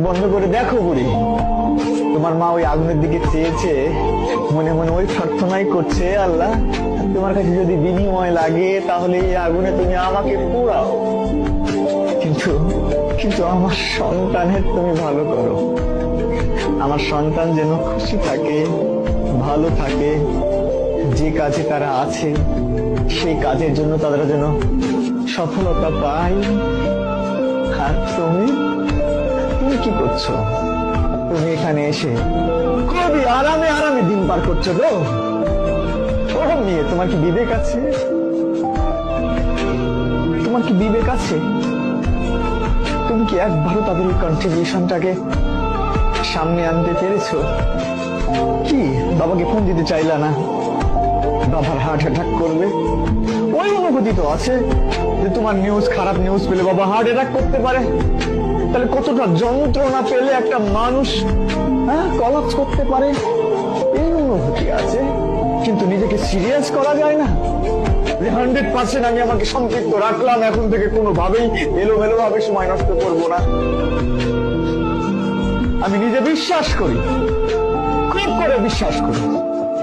বন্ধ করে দেখো বুড়ি, তোমার মা ওই আগুনের দিকে চেয়েছে, মনে মনে ওই প্রার্থনাই করছে, আল্লাহ তোমার কাছে যদি বিনিময় লাগে তাহলে এই আগুনে তুমি আমাকে পোড়াও, কিন্তু কিন্তু আমার সন্তানের তুমি ভালো করো। আমার সন্তান যেন খুশি থাকে, ভালো থাকে, যে কাজে তারা আছে সেই কাজের জন্য তারা যেন সফলতা পায়। আর তুমি তুমি কি করছো? তুমি এখানে এসে খুবই আরামে আরামে দিন পার করছো তো? ও মেয়ে, তোমার কি বিবেক আছে? তোমার কি বিবেক আছে? তুমি কি একবারও তাদের এই কন্ট্রিবিউশনটাকে সামনে আনতে পেরেছো? কি বাবাকে ফোন দিতে চাইলা না? বাবার হার্ট অ্যাটাক করবে, ওই অনুভূতি তো আছে যে তোমার নিউজ, খারাপ নিউজ পেলে বাবা হার্ট অ্যাটাক করতে পারে। তাহলে কতটা যন্ত্রণা পেলে একটা মানুষ কলাপস করতে পারে, এই অনুভূতি আছে। কিন্তু নিজেকে সিরিয়াস করা যায় না যে 100% আমি আমাকে সম্পৃক্ত রাখলাম, এখন থেকে কোনোভাবেই এলোমেলো ভাবে সময় নষ্ট করব না। আমি নিজে বিশ্বাস করি, খুব করে বিশ্বাস করি,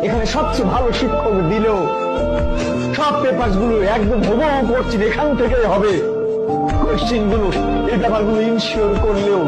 এখানে সবচেয়ে ভালো শিক্ষক দিলেও সব পেপার গুলো একদম হুবহু করছি, এখান থেকে হবে কোশ্চেন গুলো, এই ব্যাপারগুলো ইনশিওর করলেও